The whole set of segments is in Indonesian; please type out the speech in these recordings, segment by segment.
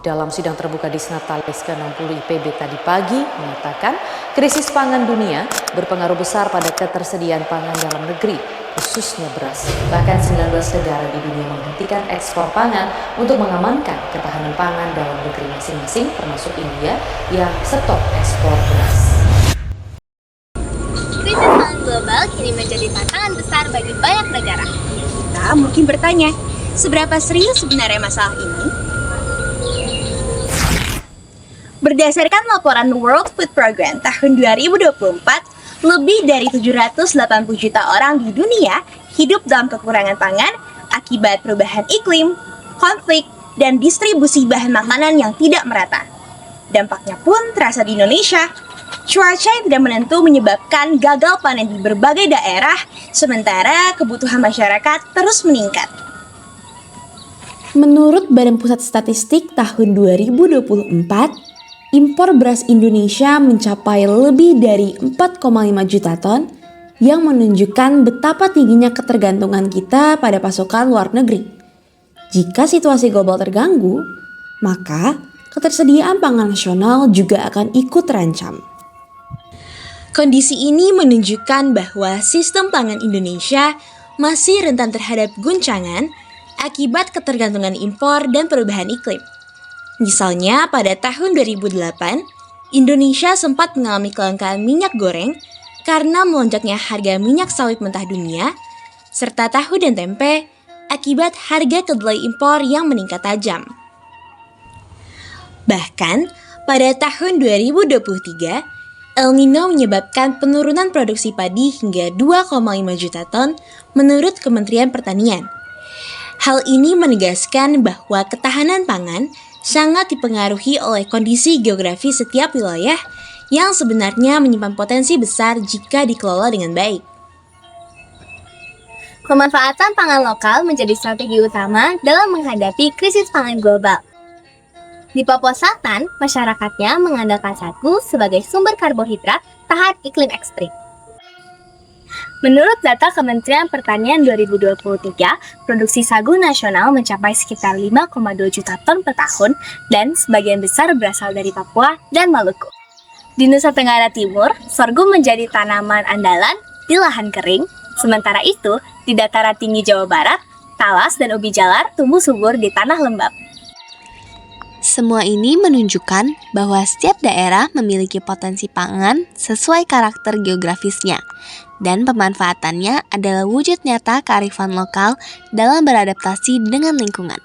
Dalam sidang terbuka di Senatalis ke-60 IPB tadi pagi mengatakan krisis pangan dunia berpengaruh besar pada ketersediaan pangan dalam negeri, khususnya beras. Bahkan 19 negara di dunia menghentikan ekspor pangan untuk mengamankan ketahanan pangan dalam negeri masing-masing, termasuk India yang stop ekspor beras. Krisis pangan global kini menjadi tantangan besar bagi banyak negara. Kita mungkin bertanya, seberapa serius sebenarnya masalah ini? Berdasarkan laporan World Food Programme tahun 2024, lebih dari 780 juta orang di dunia hidup dalam kekurangan pangan akibat perubahan iklim, konflik, dan distribusi bahan makanan yang tidak merata. Dampaknya pun terasa di Indonesia. Cuaca yang tidak menentu menyebabkan gagal panen di berbagai daerah, sementara kebutuhan masyarakat terus meningkat. Menurut Badan Pusat Statistik tahun 2024, impor beras Indonesia mencapai lebih dari 4,5 juta ton yang menunjukkan betapa tingginya ketergantungan kita pada pasokan luar negeri. Jika situasi global terganggu, maka ketersediaan pangan nasional juga akan ikut terancam. Kondisi ini menunjukkan bahwa sistem pangan Indonesia masih rentan terhadap guncangan akibat ketergantungan impor dan perubahan iklim. Misalnya pada tahun 2008, Indonesia sempat mengalami kelangkaan minyak goreng karena melonjaknya harga minyak sawit mentah dunia, serta tahu dan tempe akibat harga kedelai impor yang meningkat tajam. Bahkan, pada tahun 2023, El Nino menyebabkan penurunan produksi padi hingga 2,5 juta ton menurut Kementerian Pertanian. Hal ini menegaskan bahwa ketahanan pangan sangat dipengaruhi oleh kondisi geografi setiap wilayah yang sebenarnya menyimpan potensi besar jika dikelola dengan baik. Pemanfaatan pangan lokal menjadi strategi utama dalam menghadapi krisis pangan global. Di Papua Selatan, masyarakatnya mengandalkan sagu sebagai sumber karbohidrat tahan iklim ekstrim. Menurut data Kementerian Pertanian 2023, produksi sagu nasional mencapai sekitar 5,2 juta ton per tahun dan sebagian besar berasal dari Papua dan Maluku. Di Nusa Tenggara Timur, sorghum menjadi tanaman andalan di lahan kering, sementara itu di dataran tinggi Jawa Barat, talas dan ubi jalar tumbuh subur di tanah lembab. Semua ini menunjukkan bahwa setiap daerah memiliki potensi pangan sesuai karakter geografisnya, dan pemanfaatannya adalah wujud nyata kearifan lokal dalam beradaptasi dengan lingkungan.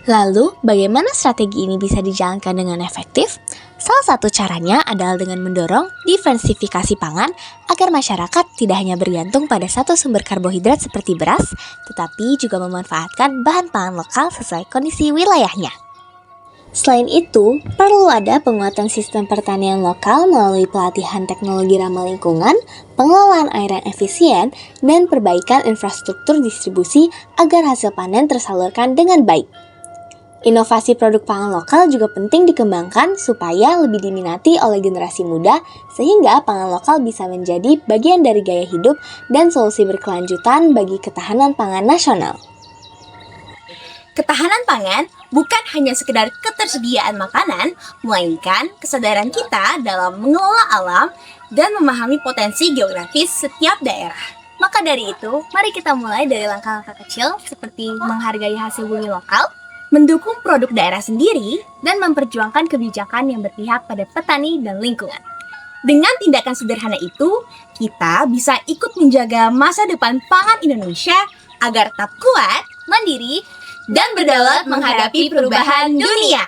Lalu, bagaimana strategi ini bisa dijalankan dengan efektif? Salah satu caranya adalah dengan mendorong diversifikasi pangan agar masyarakat tidak hanya bergantung pada satu sumber karbohidrat seperti beras, tetapi juga memanfaatkan bahan pangan lokal sesuai kondisi wilayahnya. Selain itu, perlu ada penguatan sistem pertanian lokal melalui pelatihan teknologi ramah lingkungan, pengelolaan air yang efisien, dan perbaikan infrastruktur distribusi agar hasil panen tersalurkan dengan baik. Inovasi produk pangan lokal juga penting dikembangkan supaya lebih diminati oleh generasi muda, sehingga pangan lokal bisa menjadi bagian dari gaya hidup dan solusi berkelanjutan bagi ketahanan pangan nasional. Ketahanan pangan bukan hanya sekedar ketersediaan makanan, melainkan kesadaran kita dalam mengelola alam dan memahami potensi geografis setiap daerah. Maka dari itu, mari kita mulai dari langkah-langkah kecil seperti menghargai hasil bumi lokal, mendukung produk daerah sendiri, dan memperjuangkan kebijakan yang berpihak pada petani dan lingkungan. Dengan tindakan sederhana itu, kita bisa ikut menjaga masa depan pangan Indonesia agar tetap kuat, mandiri, dan berdaulat menghadapi perubahan dunia.